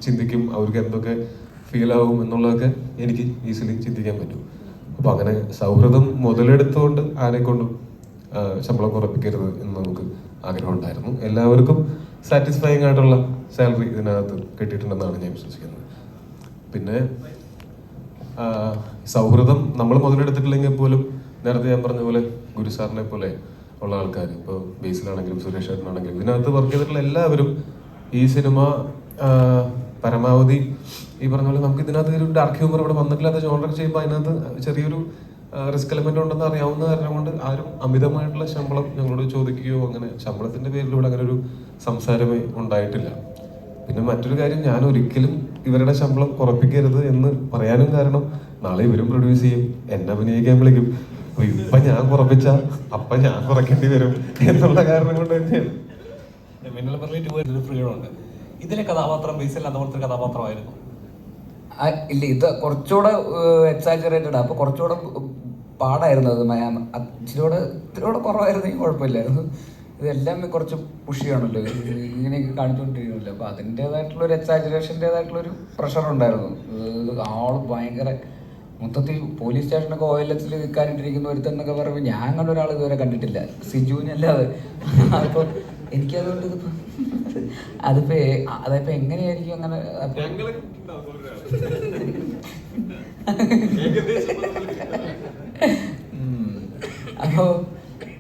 ചിന്തിക്കും, അവർക്ക് എന്തൊക്കെ ഫീൽ ആവും എന്നുള്ളതൊക്കെ എനിക്ക് ഈസിലി ചിന്തിക്കാൻ പറ്റും. അപ്പൊ അങ്ങനെ സൗഹൃദം മുതലെടുത്തുകൊണ്ട് ആരെക്കൊണ്ടും ശമ്പളം കുറപ്പിക്കരുത് എന്ന് നമുക്ക് ആഗ്രഹം ഉണ്ടായിരുന്നു. എല്ലാവർക്കും സാറ്റിസ്ഫൈങ് ആയിട്ടുള്ള സാലറി ഇതിനകത്ത് കിട്ടിയിട്ടുണ്ടെന്നാണ് ഞാൻ വിശ്വസിക്കുന്നത്. പിന്നെ സൗഹൃദം നമ്മൾ മുതലെടുത്തിട്ടില്ലെങ്കിൽ പോലും നേരത്തെ ഞാൻ പറഞ്ഞ പോലെ ഗുരു സാറിനെ പോലെ ഉള്ള ആൾക്കാർ, ഇപ്പോൾ ബേസിലാണെങ്കിലും സുരേഷ് ചേട്ടനാണെങ്കിലും ഇതിനകത്ത് വർക്ക് ചെയ്തിട്ടുള്ള എല്ലാവരും ഈ സിനിമ പരമാവധി ഈ പറഞ്ഞ പോലെ നമുക്ക് ഇതിനകത്ത് ഒരു ഡാർക്ക് ഹ്യൂമർ ഇവിടെ വന്നിട്ടില്ലാത്ത ജോണർ ചെയ്യുമ്പോൾ അതിനകത്ത് ചെറിയൊരു റിസ്ക് എലമെന്റ് ഉണ്ടെന്ന് അറിയാവുന്ന കാരണം കൊണ്ട് ആരും അമിതമായിട്ടുള്ള ശമ്പളം ഞങ്ങളോട് ചോദിക്കുകയോ അങ്ങനെ ശമ്പളത്തിന്റെ പേരിലൂടെ അങ്ങനെ ഒരു സംസാരമേ ഉണ്ടായിട്ടില്ല. പിന്നെ മറ്റൊരു കാര്യം, ഞാൻ ഒരിക്കലും ഇവരുടെ ശമ്പളം കുറപ്പിക്കരുത് എന്ന് പറയാനും കാരണം നാളെ ഇവരും പ്രൊഡ്യൂസ് ചെയ്യും, എന്നെ അഭിനയിക്കാൻ വിളിക്കും, അപ്പൊ ഇപ്പൊ ഞാൻ കുറപ്പിച്ച അപ്പൊ ഞാൻ കുറയ്ക്കേണ്ടി വരും എന്നുള്ള കാരണം കൊണ്ട് തന്നെയാണ്. മിന്നൽ മുരളി 2 ഫ്രീഡം ഉണ്ട്. ഇതിലെ കഥാപാത്രം ബേസിൽ അതുപോലത്തെ കഥാപാത്രമായിരുന്നു. ഇല്ല, ഇത് കുറച്ചുകൂടെ എക്സാജറേറ്റഡ്, അപ്പൊ കുറച്ചുകൂടെ പാടായിരുന്നു. അത് ഇത്തിരിയോടെ കുറവായിരുന്നെങ്കിൽ കുഴപ്പമില്ലായിരുന്നു. ഇതെല്ലാം കുറച്ച് പുഷിയാണല്ലോ, ഇങ്ങനെയൊക്കെ കാണിച്ചുകൊണ്ടിരിക്കുമല്ലോ. അപ്പൊ അതിൻ്റെതായിട്ടുള്ള ഒരു എക്സാജറേഷൻ്റെതായിട്ടുള്ളൊരു പ്രഷർ ഉണ്ടായിരുന്നു. ആള് ഭയങ്കര മൊത്തത്തിൽ പോലീസ് സ്റ്റേഷനൊക്കെ OLX നിൽക്കാനിട്ടിരിക്കുന്ന ഒരുത്തന്നൊക്കെ പറയുമ്പോൾ ഞാൻ അങ്ങനെ ഒരാൾ ഇതുവരെ കണ്ടിട്ടില്ല, സിജുവിനല്ലാതെ. അപ്പൊ എനിക്കതുകൊണ്ട് അതിപ്പോ എങ്ങനെയായിരിക്കും അങ്ങനെ.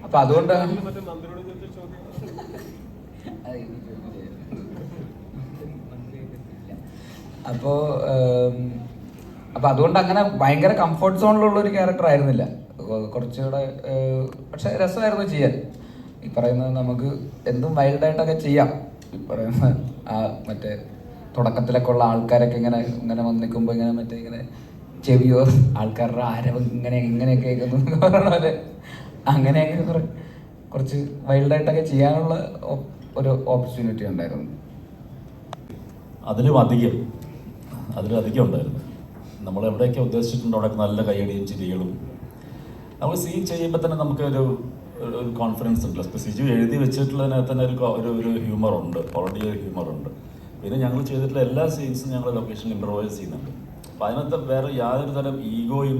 അപ്പൊ അതുകൊണ്ടാണ് അപ്പൊ അതുകൊണ്ട് അങ്ങനെ ഭയങ്കര കംഫർട്ട് സോണിലുള്ള ഒരു ക്യാരക്ടർ ആയിരുന്നില്ല, കുറച്ചുകൂടെ. പക്ഷെ രസമായിരുന്നു ചെയ്യാൻ. ഈ പറയുന്നത് നമുക്ക് എന്തും വൈൽഡായിട്ടൊക്കെ ചെയ്യാം. ഈ പറയുന്ന ആ മറ്റേ തുടക്കത്തിലൊക്കെ ഉള്ള ആൾക്കാരൊക്കെ ഇങ്ങനെ വന്ന് നിൽക്കുമ്പോൾ ഇങ്ങനെ ചെവിയോ ആൾക്കാരുടെ ആരവ് ഇങ്ങനെ കേൾക്കുന്നു പറയണ പോലെ അങ്ങനെയൊക്കെ കുറച്ച് വൈൽഡായിട്ടൊക്കെ ചെയ്യാനുള്ള ഒരു ഓപ്പർച്യൂണിറ്റി ഉണ്ടായിരുന്നു. അതിലധികം ഉണ്ടായിരുന്നു. നമ്മൾ എവിടെയൊക്കെ ഉദ്ദേശിച്ചിട്ടുണ്ടോ അവിടെയൊക്കെ നല്ല കൈയടിയും ചിരികളും. നമ്മൾ സീൻ ചെയ്യുമ്പോൾ തന്നെ നമുക്കൊരു കോൺഫിഡൻസ് ഉണ്ട്. ഇപ്പോൾ സിജു എഴുതി വെച്ചിട്ടുള്ളതിനകത്ത് തന്നെ ഒരു ഹ്യൂമറുണ്ട്, ഓൾറെഡി ഒരു ഹ്യൂമറുണ്ട്. പിന്നെ ഞങ്ങൾ ചെയ്തിട്ടുള്ള എല്ലാ സീൻസും ഞങ്ങൾ ലൊക്കേഷനിൽ ഇംപ്രവൈസ് ചെയ്യുന്നുണ്ട്. അപ്പോൾ അതിനകത്ത് വേറെ യാതൊരു തരം ഈഗോയും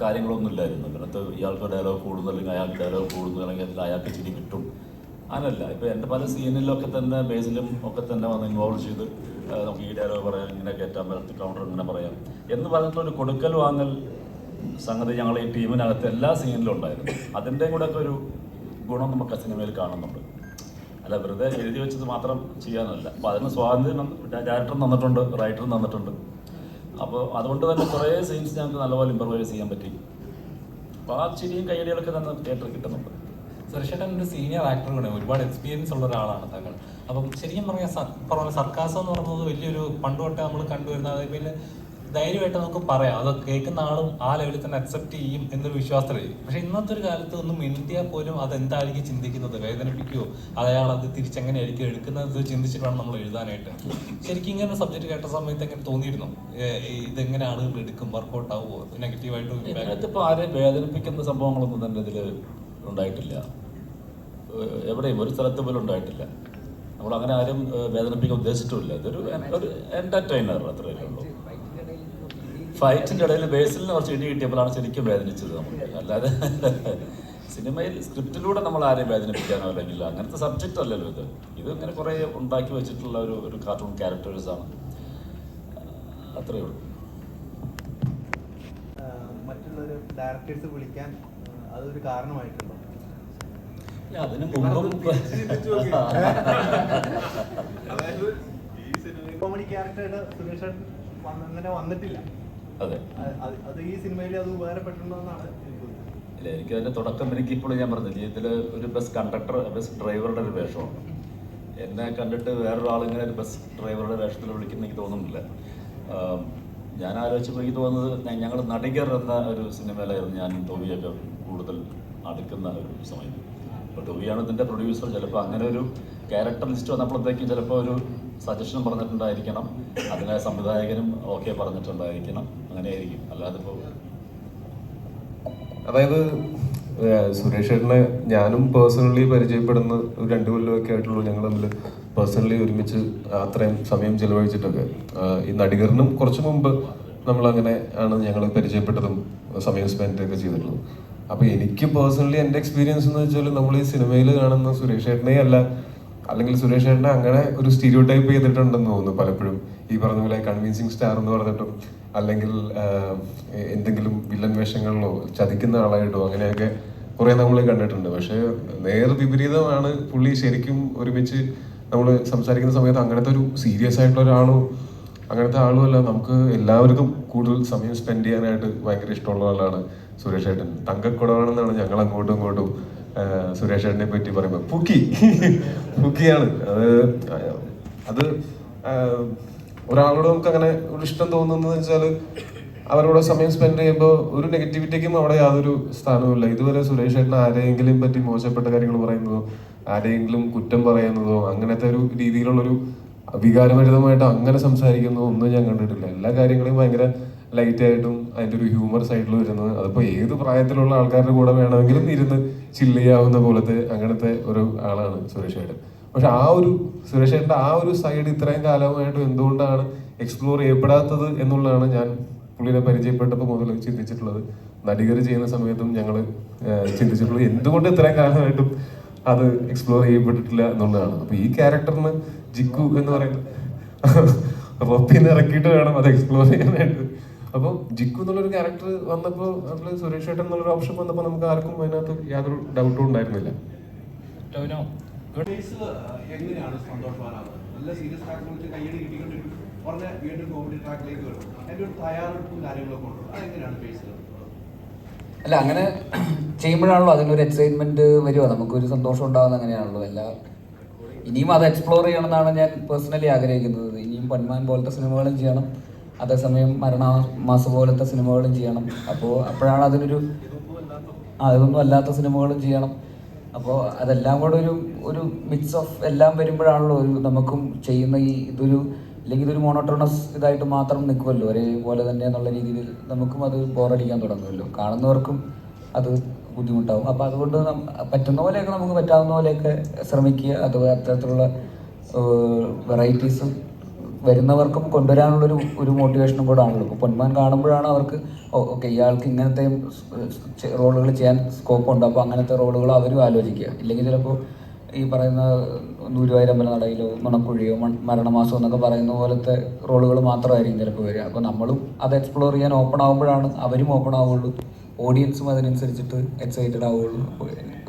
കാര്യങ്ങളൊന്നും ഇല്ലായിരുന്നു. അതിനകത്ത് ഇയാൾക്ക് ഡയലോഗ് കൂടുന്നു, അല്ലെങ്കിൽ അയാൾക്ക് ഡയലോഗ് കൂടുന്നു, അല്ലെങ്കിൽ അയാൾക്ക് ചിരി കിട്ടും, അങ്ങനല്ല. ഇപ്പോൾ എൻ്റെ പല സീനിലൊക്കെ തന്നെ ബേസിലും ഒക്കെ തന്നെ വന്ന് ഇൻവോൾവ് ചെയ്ത് നമുക്ക് ഈ ഡയലോഗ് പറയാം, ഇങ്ങനെ കയറ്റാൻ പറ്റും, കൗണ്ടർ ഇങ്ങനെ പറയാം എന്ന് പറഞ്ഞിട്ടുള്ളൊരു കൊടുക്കൽ വാങ്ങൽ സംഗതി ഞങ്ങൾ ഈ ടീമിനകത്ത് എല്ലാ സീനിലും ഉണ്ടായിരുന്നു. അതിൻ്റെ കൂടെ ഒക്കെ ഒരു ഗുണം നമുക്ക് ആ സിനിമയിൽ കാണുന്നുണ്ട്. അല്ല വെറുതെ എഴുതി വെച്ചത് മാത്രം ചെയ്യാനല്ല. അപ്പോൾ അതിന് സ്വാതന്ത്ര്യം ഡയറക്ടർ തന്നിട്ടുണ്ട്, റൈറ്റർ തന്നിട്ടുണ്ട്. അപ്പോൾ അതുകൊണ്ട് തന്നെ കുറേ സീൻസ് ഞങ്ങൾക്ക് നല്ലപോലെ ഇംപ്രവൈസ് ചെയ്യാൻ പറ്റി. അപ്പോൾ ആ ചിരിയും കൈയടികളൊക്കെ തന്നെ തിയേറ്ററിൽ കിട്ടുന്നുണ്ട്. സുരേഷേട്ടൻ ഒരു സീനിയർ ആക്ടർ കൂടെ, ഒരുപാട് എക്സ്പീരിയൻസ് ഉള്ള ഒരാളാണ് താങ്കൾ. അപ്പം ശരിക്കും പറഞ്ഞാൽ പറഞ്ഞ സർക്കാസം എന്ന് പറയുന്നത് വലിയൊരു പണ്ട് തൊട്ടേ നമ്മൾ കണ്ടുവരുന്ന, അതേപോലെ ധൈര്യമായിട്ട് നമുക്ക് പറയാം, അത് കേൾക്കുന്ന ആളും ആ ലെവലിൽ തന്നെ അക്സെപ്റ്റ് ചെയ്യും എന്നൊരു വിശ്വാസത്തിലായി. പക്ഷെ ഇന്നത്തെ ഒരു കാലത്ത് ഒന്നും ഇന്ത്യ പോലും അതെന്തായിരിക്കും ചിന്തിക്കുന്നത്, വേദനിപ്പിക്കുമോ, അയാൾ അത് തിരിച്ചെങ്ങനെയായിരിക്കും എടുക്കുന്നത് ചിന്തിച്ചിട്ട് വേണം നമ്മൾ എഴുതാനായിട്ട്. ശരിക്കും ഇങ്ങനെ സബ്ജക്ട് കേട്ട സമയത്ത് എങ്ങനെ തോന്നിയിരുന്നു, ഇതെങ്ങനെ ആളുകൾ എടുക്കും, വർക്കൗട്ട് ആവുമോ, നെഗറ്റീവായിട്ട്? ഇതിപ്പോൾ ആരെയും വേദനിപ്പിക്കുന്ന സംഭവങ്ങളൊന്നും തന്നെ ഇതിൽ ഉണ്ടായിട്ടില്ല. എവിടെയും ഒരു സ്ഥലത്ത് പോലും ഉണ്ടായിട്ടില്ല. നമ്മളങ്ങനെ ആരും വേദനിപ്പിക്കാൻ ഉദ്ദേശിച്ചിട്ടുമില്ല. ഇതൊരു എൻ്റർടൈനർ അത്രയേ ഉള്ളൂ. ഫൈറ്റിൻ്റെ ഇടയിൽ ബേസിലിന് കുറച്ച് ഇടി കിട്ടിയപ്പോഴാണ് ശരിക്കും വേദനിച്ചത് നമുക്ക്. അല്ലാതെ സിനിമയിൽ സ്ക്രിപ്റ്റിലൂടെ നമ്മൾ ആരെയും വേദനിപ്പിക്കാനോ അല്ലെങ്കിൽ അങ്ങനത്തെ സബ്ജക്റ്റ് അല്ലല്ലോ ഇത്. ഇങ്ങനെ കുറേ ഉണ്ടാക്കി വെച്ചിട്ടുള്ള ഒരു കാർട്ടൂൺ ക്യാരക്ടേഴ്സാണ്, അത്രയേ ഉള്ളൂ. മറ്റുള്ളൊരു ഡയറക്ടേഴ്സ് വിളിക്കാൻ അതൊരു കാരണമായിട്ടുണ്ടോ? അതിന് മുമ്പും കോമഡി ക്യാരക്ടറുടെ സുരേഷ് അങ്ങനെ വന്നിട്ടില്ല. അതെ, അത് ഈ സിനിമയിൽ അത് ഉപകാരപ്പെട്ടിട്ടുണ്ടോന്നാണ് എനിക്ക് തോന്നുന്നത്. ഇല്ല, എനിക്കതിൻ്റെ തുടക്കം എനിക്കിപ്പോഴും ഞാൻ പറഞ്ഞു ജീവിതത്തിൽ ഒരു ബസ് കണ്ടക്ടർ, ബസ് ഡ്രൈവറുടെ ഒരു വേഷമാണ്. എന്നെ കണ്ടിട്ട് വേറൊരാളിങ്ങനെ ഒരു ബസ് ഡ്രൈവറുടെ വേഷത്തിൽ വിളിക്കുന്ന എനിക്ക് തോന്നുന്നില്ല. ഞാൻ ആലോചിച്ചപ്പോൾ എനിക്ക് തോന്നുന്നത് ഞങ്ങൾ നടികർ എന്ന ഒരു സിനിമയിലായിരുന്നു ഞാൻ ടോവിയൊക്കെ കൂടുതൽ അടുക്കുന്ന ഒരു സമയം. അപ്പോൾ ടോവിയാണ് ഇതിൻ്റെ പ്രൊഡ്യൂസർ. ചിലപ്പോൾ അങ്ങനെ ഒരു ക്യാരക്ടർ ലിസ്റ്റ് വന്നപ്പോഴത്തേക്കും ചിലപ്പോൾ ഒരു സജഷൻ പറഞ്ഞിട്ടുണ്ടായിരിക്കണം, അതിനെ സംവിധായകനും ഓക്കെ പറഞ്ഞിട്ടുണ്ടായിരിക്കണം, അങ്ങനെയായിരിക്കും. അല്ലാതെ ഇപ്പോൾ അതായത് സുരേഷ് ചേട്ടനെ ഞാനും പേഴ്സണലി പരിചയപ്പെടുന്ന ഒരു 2 കൊല്ലമൊക്കെ ആയിട്ടുള്ളൂ ഞങ്ങൾ തമ്മിൽ പേഴ്സണലി ഒരുമിച്ച് അത്രയും സമയം ചെലവഴിച്ചിട്ടൊക്കെ. ഈ നടികറിനും കുറച്ച് മുമ്പ് നമ്മളങ്ങനെ ആണ് ഞങ്ങൾ പരിചയപ്പെട്ടതും സമയം സ്പെൻഡ് ഒക്കെ ചെയ്തിട്ടുള്ളത്. അപ്പോൾ എനിക്ക് പേഴ്സണലി എൻ്റെ എക്സ്പീരിയൻസ് എന്ന് വെച്ചാൽ നമ്മൾ ഈ സിനിമയിൽ കാണുന്ന സുരേഷ് ചേട്ടനെ അല്ല, അല്ലെങ്കിൽ സുരേഷ് ചേട്ടനെ അങ്ങനെ ഒരു സ്റ്റീരിയോ ടൈപ്പ് ചെയ്തിട്ടുണ്ടെന്ന് തോന്നുന്നു പലപ്പോഴും. ഈ പറഞ്ഞ പോലെ കൺവിൻസിങ് സ്റ്റാർ എന്ന് പറഞ്ഞിട്ടും അല്ലെങ്കിൽ എന്തെങ്കിലും വില്ലൻ വേഷങ്ങളിലോ ചതിക്കുന്ന ആളായിട്ടോ അങ്ങനെയൊക്കെ കുറേ നമ്മൾ കണ്ടിട്ടുണ്ട്. പക്ഷേ നേർ വിപരീതമാണ് പുള്ളി. ശരിക്കും ഒരുമിച്ച് നമ്മൾ സംസാരിക്കുന്ന സമയത്ത് അങ്ങനത്തെ ഒരു സീരിയസ് ആയിട്ടുള്ള ഒരാളോ അങ്ങനത്തെ ആളും അല്ല. നമുക്ക് എല്ലാവർക്കും കൂടുതൽ സമയം സ്പെൻഡ് ചെയ്യാനായിട്ട് ഭയങ്കര ഇഷ്ടമുള്ള ആളാണ് സുരേഷ് ചേട്ടൻ. തങ്കക്കുടമാണെന്നാണ് ഞങ്ങൾ അങ്ങോട്ടും ഇങ്ങോട്ടും സുരേഷ് ചേട്ടനെ പറ്റി പറയുമ്പോൾ പൂക്കിയാണ്. അത് ഒരാളോട് നമുക്ക് അങ്ങനെ ഒരു ഇഷ്ടം തോന്നുന്നത് വെച്ചാൽ അവരോട് സമയം സ്പെൻഡ് ചെയ്യുമ്പോൾ ഒരു നെഗറ്റിവിറ്റിക്കും അവിടെ യാതൊരു സ്ഥാനവുമില്ല. ഇതുവരെ സുരേഷ് ചേട്ടൻ ആരെങ്കിലും പറ്റി മോശപ്പെട്ട കാര്യങ്ങൾ പറയുന്നതോ ആരെങ്കിലും കുറ്റം പറയുന്നതോ അങ്ങനത്തെ ഒരു രീതിയിലുള്ളൊരു വികാരഭരിതമായിട്ട് അങ്ങനെ സംസാരിക്കുന്നതോ ഒന്നും ഞാൻ കണ്ടിട്ടില്ല. എല്ലാ കാര്യങ്ങളും ഭയങ്കര ലൈറ്റായിട്ടും അതിൻ്റെ ഒരു ഹ്യൂമർ സൈഡിൽ വരുന്നത്. അതിപ്പോൾ ഏത് പ്രായത്തിലുള്ള ആൾക്കാരുടെ കൂടെ വേണമെങ്കിലും ഇരുന്ന് ചില്ല് ചെയ്യാവുന്ന പോലത്തെ അങ്ങനത്തെ ഒരു ആളാണ് സുരേഷ് ചേട്ടൻ. പക്ഷെ ആ ഒരു സുരേഷ് ചേട്ടൻ്റെ ആ ഒരു സൈഡ് ഇത്രയും കാലമായിട്ട് എന്തുകൊണ്ടാണ് എക്സ്പ്ലോർ ചെയ്യപ്പെടാത്തത് എന്നുള്ളതാണ് ഞാൻ പുള്ളിനെ പരിചയപ്പെട്ടപ്പോൾ മുതൽ ചിന്തിച്ചിട്ടുള്ളത്. നടികർ ചെയ്യുന്ന സമയത്തും ഞങ്ങൾ ചിന്തിച്ചിട്ടുള്ളത് എന്തുകൊണ്ട് ഇത്രയും കാലമായിട്ടും അത് എക്സ്പ്ലോർ ചെയ്യപ്പെട്ടിട്ടില്ല എന്നുള്ളതാണ്. അപ്പോൾ ഈ ക്യാരക്ടറിന് ജിക്കു എന്ന് പറയുന്നത് റൊപ്പിന്ന് ഇറക്കിയിട്ട് വേണം അത് എക്സ്പ്ലോർ ചെയ്യാനായിട്ട്. അപ്പോൾ ജിക്കു എന്നുള്ളൊരു ക്യാരക്ടർ വന്നപ്പോൾ അതിൽ സുരേഷ് ചേട്ടൻ എന്നുള്ളൊരു ഓപ്ഷൻ വന്നപ്പോൾ നമുക്ക് ആർക്കും അതിനകത്ത് യാതൊരു ഡൗട്ടും ഉണ്ടായിരുന്നില്ല. എങ്ങനെയാണ് സന്തോഷവാനാണ്? നല്ല സീരിയസ് ട്രാക്ക് വിളിച്ച് കയ്യടി കിട്ടിക്കൊണ്ടിരിക്കും, ഉടനെ വീണ്ടും കോമഡി ട്രാക്കിലേക്ക് വരും. അതിൻ്റെ ഒരു തയ്യാറെടുപ്പും കാര്യങ്ങളൊക്കെ ഉണ്ട്. അതെങ്ങനെയാണ് ഫേസ്? അല്ല, അങ്ങനെ ചെയ്യുമ്പോഴാണല്ലോ അതിനൊരു എക്സൈറ്റ്മെന്റ് വരുമോ, നമുക്കൊരു സന്തോഷം ഉണ്ടാകുന്നത്. അങ്ങനെയാണല്ലോ ഇനിയും അത് എക്സ്പ്ലോർ ചെയ്യണമെന്നാണ് ഞാൻ പേഴ്സണലി ആഗ്രഹിക്കുന്നത്. ഇനിയും പൊന്മാൻ പോലത്തെ സിനിമകളും ചെയ്യണം, അതേസമയം മരണമാസ പോലത്തെ സിനിമകളും ചെയ്യണം. അപ്പോഴാണ് അതിനൊരു ഇതൊന്നും അല്ലാത്ത സിനിമകളും ചെയ്യണം. അപ്പോൾ അതെല്ലാം കൂടെ ഒരു മിക്സ് ഓഫ് എല്ലാം വരുമ്പോഴാണല്ലോ നമുക്കും ചെയ്യുന്ന അല്ലെങ്കിൽ ഇതൊരു മോണോട്ടോണസ് ഇതായിട്ട് മാത്രം നിൽക്കുമല്ലോ, ഒരേപോലെ തന്നെ എന്നുള്ള രീതിയിൽ നമുക്കും അത് ബോറടിക്കാൻ തുടങ്ങുമല്ലോ, കാണുന്നവർക്കും അത് ബുദ്ധിമുട്ടാവും. അപ്പോൾ അതുകൊണ്ട് പറ്റുന്ന പോലെയൊക്കെ നമുക്ക് പറ്റാവുന്ന പോലെയൊക്കെ ശ്രമിക്കുക. അത് അത്തരത്തിലുള്ള വെറൈറ്റീസ് വരുന്നവർക്കും കൊണ്ടുവരാനുള്ളൊരു മോട്ടിവേഷനും കൂടെ ആണല്ലോ. ഇപ്പോൾ പൊന്മാൻ കാണുമ്പോഴാണ് അവർക്ക് ഓക്കെ ഇയാൾക്ക് ഇങ്ങനത്തെ റോളുകൾ ചെയ്യാൻ സ്കോപ്പുണ്ട്, അപ്പോൾ അങ്ങനത്തെ റോളുകൾ അവരും ആലോചിക്കുക. ഇല്ലെങ്കിൽ ചിലപ്പോൾ ഈ പറയുന്ന ഗുരുവായൂരമ്പല നടയിലോ മണക്കുഴിയോ മരണമാസോ എന്നൊക്കെ പറയുന്ന പോലത്തെ റോളുകൾ മാത്രമായിരിക്കും ചിലപ്പോൾ വരിക. അപ്പോൾ നമ്മളും അത് എക്സ്പ്ലോർ ചെയ്യാൻ ഓപ്പൺ ആകുമ്പോഴാണ് അവരും ഓപ്പൺ ആവുള്ളൂ, ഓഡിയൻസും അതിനനുസരിച്ചിട്ട് എക്സൈറ്റഡ് ആവുള്ളൂ.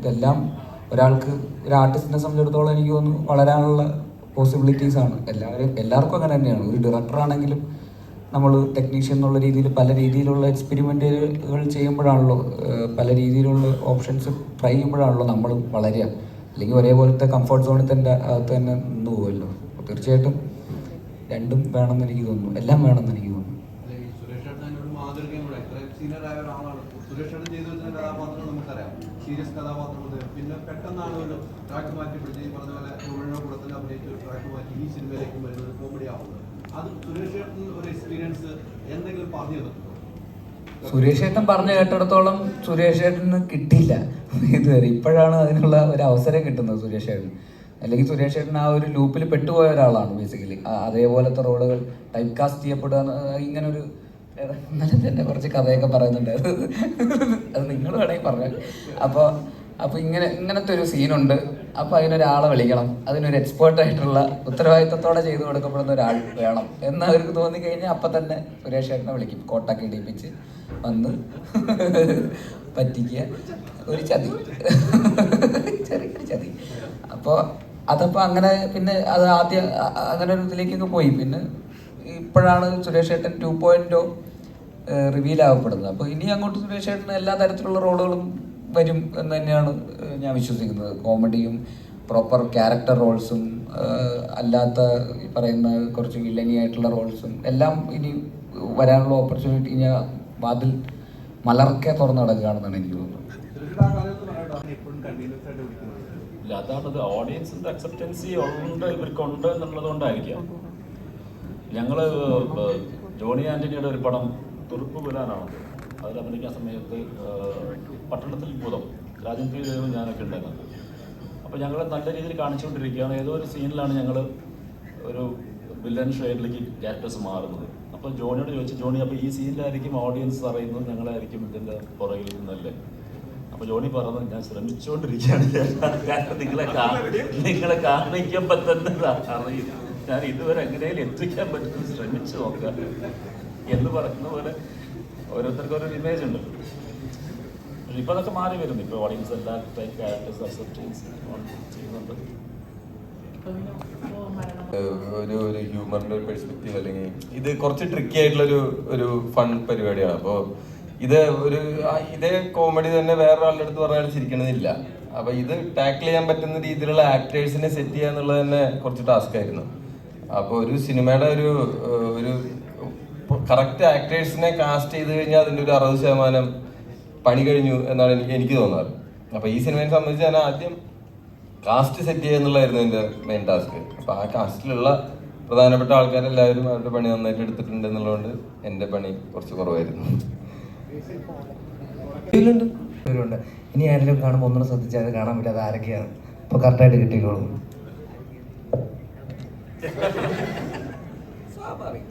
ഇതെല്ലാം ഒരു ആർട്ടിസ്റ്റിനെ സംബന്ധിച്ചിടത്തോളം എനിക്ക് തോന്നുന്നു വളരാനുള്ള പോസിബിലിറ്റീസാണ്. എല്ലാവർക്കും അങ്ങനെ തന്നെയാണ്. ഒരു ഡയറക്ടറാണെങ്കിലും നമ്മൾ ടെക്നീഷ്യൻ എന്നുള്ള രീതിയിൽ പല രീതിയിലുള്ള എക്സ്പെരിമെൻറ്റുകൾ ചെയ്യുമ്പോഴാണല്ലോ, പല രീതിയിലുള്ള ഓപ്ഷൻസ് ട്രൈ ചെയ്യുമ്പോഴാണല്ലോ നമ്മൾ വളരുക. അല്ലെങ്കിൽ ഒരേപോലത്തെ കംഫർട്ട് സോണിൽ തന്നെ അകത്ത് തന്നെ നിന്ന് പോകുമല്ലോ. അപ്പോൾ തീർച്ചയായിട്ടും രണ്ടും വേണമെന്ന് എനിക്ക് തോന്നുന്നു, എല്ലാം വേണമെന്ന് എനിക്ക് തോന്നുന്നു. സുരേഷ് ചേട്ടൻ ഒരു മാതൃകയും കൂടെ സീനിയർ ആയ ഒരാളാണ്. സുരേഷ് ചേട്ടൻ ചെയ്തു വെച്ച കഥാപാത്രം നമുക്കറിയാം, സീരിയസ് കഥാപാത്രം. പിന്നെ പെട്ടെന്നാണ് ഒരു ട്രാക്ക് മാറ്റി പിടിച്ച് ഈ പറഞ്ഞ പോലെ തൊഴിലിനോ കൂടെ തന്നെ അഭിനയിച്ച് ഒരു ട്രാക്ക് മാറ്റി ഈ സിനിമയിലേക്ക് വരുന്നത് കോമഡി ആവുന്നത്. അത് സുരേഷ് ചേട്ടൻ ഒരു എക്സ്പീരിയൻസ് എന്തെങ്കിലും പറഞ്ഞു തന്നിട്ടുണ്ടോ? സുരേഷ് ചേട്ടൻ പറഞ്ഞു കേട്ടിടത്തോളം സുരേഷ് ചേട്ടന് കിട്ടിയില്ല ഇതുവരെ. ഇപ്പോഴാണ് അതിനുള്ള ഒരു അവസരം കിട്ടുന്നത് സുരേഷ് ചേട്ടൻ. അല്ലെങ്കിൽ സുരേഷ് ചേട്ടൻ ആ ഒരു ലൂപ്പിൽ പെട്ടുപോയ ഒരാളാണ് ബേസിക്കലി. അതേപോലത്തെ റോളുകൾ ടൈപ്പ് കാസ്റ്റ് ചെയ്യപ്പെടുക, ഇങ്ങനൊരു ഇന്നലെ തന്നെ കുറച്ച് കഥയൊക്കെ പറയുന്നുണ്ടായിരുന്നു, അത് നിങ്ങൾ വേണമെങ്കിൽ പറഞ്ഞു. അപ്പോൾ ഇങ്ങനത്തെ ഒരു സീനുണ്ട്, അപ്പോൾ അതിനൊരാളെ വിളിക്കണം, അതിനൊരു എക്സ്പേർട്ടായിട്ടുള്ള ഉത്തരവാദിത്തത്തോടെ ചെയ്തു കൊടുക്കപ്പെടുന്ന ഒരാൾ വേണം എന്ന് അവർക്ക് തോന്നിക്കഴിഞ്ഞാൽ അപ്പം തന്നെ സുരേഷ് ചേട്ടനെ വിളിക്കും. കോട്ടൊക്കെ ഇടിപ്പിച്ച് വന്ന് പറ്റിക്കുക, ഒരു ചതി, ചെറിയൊരു ചതി. അതപ്പോൾ അങ്ങനെ പിന്നെ അത് ആദ്യം അങ്ങനെ ഒരു ഇതിലേക്കൊക്കെ പോയി. പിന്നെ ഇപ്പോഴാണ് സുരേഷ് ചേട്ടൻ 2.0 റിവീൽ ആവപ്പെടുന്നത്. അപ്പോൾ ഇനി അങ്ങോട്ട് സുരേഷ് ചേട്ടന് എല്ലാ തരത്തിലുള്ള റോളുകളും വരും എന്ന് തന്നെയാണ് ഞാൻ വിശ്വസിക്കുന്നത്. കോമഡിയും പ്രോപ്പർ ക്യാരക്ടർ റോൾസും അല്ലാത്ത ഈ പറയുന്ന കുറച്ച് വില്ലങ്ങി ആയിട്ടുള്ള റോൾസും എല്ലാം ഇനി വരാനുള്ള ഓപ്പർച്യൂണിറ്റി ഞാൻ വാതിൽ മലർക്കെ തുറന്നു നടക്കുകയാണെന്നാണ് എനിക്ക് തോന്നുന്നത്. സുരേഷ് ആ കാലത്ത് പറയട്ടെ എപ്പോഴും കണ്ടിന്യൂസ് ആയിട്ട് വിളിക്കുന്നത് ഇല്ല, അതാണത് ഓഡിയൻസിന്റെ അക്സെപ്റ്റൻസി ഉണ്ട്, ഇവർക്കുണ്ട് എന്നുള്ളത് കൊണ്ടായിരിക്കാം. ഞങ്ങള് ജോണി ആന്റണിയുടെ ഒരു പടം തുറുപ്പ് വിലാനാണ്, അതിൽ അഭിനയിക്കുന്ന സമയത്ത് പട്ടണത്തിൽ ഭൂതം രാജൻ പി ദേവും ഞാനൊക്കെ ഉണ്ടായിരുന്നത്. അപ്പോൾ ഞങ്ങൾ നല്ല രീതിയിൽ കാണിച്ചുകൊണ്ടിരിക്കുകയാണ്. ഏതോ ഒരു സീനിലാണ് ഞങ്ങൾ ഒരു വില്ലൻ ഷെയ്ഡിലേക്ക് ക്യാരക്ടേഴ്സ് മാറുന്നത്. അപ്പോൾ ജോണിയോട് ചോദിച്ചു, ജോണി അപ്പോൾ ഈ സീനിലായിരിക്കും ഓഡിയൻസ് അറിയുന്നത് ഞങ്ങളായിരിക്കും ഇതിൻ്റെ പുറകിൽ നിന്നല്ലേ? അപ്പോൾ ജോണി പറഞ്ഞത്, ഞാൻ ശ്രമിച്ചുകൊണ്ടിരിക്കുകയാണ്, നിങ്ങളെ കാണിക്കുമ്പോൾ തന്നെ അറിയും, ഞാൻ ഇതുവരെ എങ്ങനെയും എത്തിക്കാൻ പറ്റുന്നത് ശ്രമിച്ചു നോക്കാം എന്ന് പറയുന്ന പോലെ ഓരോരുത്തർക്കും ഓരോ ഇമേജ് ഉണ്ട്. പക്ഷെ ഇപ്പൊ അതൊക്കെ മാറി വരുന്നു. ഇപ്പൊ ഓഡിയൻസ് എല്ലാ ടൈപ്പ് ക്യാരക്ടേഴ്സ് അക്സെപ്റ്റ് ചെയ്യുന്നുണ്ട്. ഒരു ഹ്യൂമറിന്റെ ഒരു പെർസ്പെക്റ്റീവ്, അല്ലെങ്കിൽ ഇത് കുറച്ച് ട്രിക്കി ആയിട്ടുള്ള ഒരു ഫൺ പരിപാടിയാണ്. അപ്പോൾ ഇതേ കോമഡി തന്നെ വേറൊരാളുടെ അടുത്ത് പറഞ്ഞാൽ ചിരിക്കണമെന്നില്ല. അപ്പൊ ഇത് ടാക്കിൾ ചെയ്യാൻ പറ്റുന്ന രീതിയിലുള്ള ആക്ടേഴ്സിനെ സെറ്റ് ചെയ്യുക എന്നുള്ളത് തന്നെ കുറച്ച് ടാസ്ക് ആയിരുന്നു. അപ്പോൾ ഒരു സിനിമയുടെ ഒരു കറക്റ്റ് ആക്ടേഴ്സിനെ കാസ്റ്റ് ചെയ്ത് കഴിഞ്ഞാൽ അതിൻ്റെ ഒരു 60% പണി കഴിഞ്ഞു എന്നാണ് എനിക്ക് തോന്നാറ്. അപ്പോൾ ഈ സിനിമയെ സംബന്ധിച്ച് ഞാൻ ആദ്യം കാസ്റ്റ് സെറ്റ് ചെയ്യുക എന്നുള്ളതായിരുന്നു എൻ്റെ മെയിൻ ടാസ്ക്. അപ്പോൾ ആ കാസ്റ്റിലുള്ള പ്രധാനപ്പെട്ട ആൾക്കാരെല്ലാവരും അവരുടെ പണി നന്നായിട്ട് എടുത്തിട്ടുണ്ട് എന്നുള്ളതുകൊണ്ട് എൻ്റെ പണി കുറച്ച് കുറവായിരുന്നു. ഇനി ആരെങ്കിലും കാണുമ്പോൾ ഒന്നും ശ്രദ്ധിച്ചാൽ അത് കാണാൻ പറ്റാതെ ആരൊക്കെയാണ് ഇപ്പോൾ കറക്റ്റായിട്ട് കിട്ടിക്കോളും. സ്വാഭാവികം.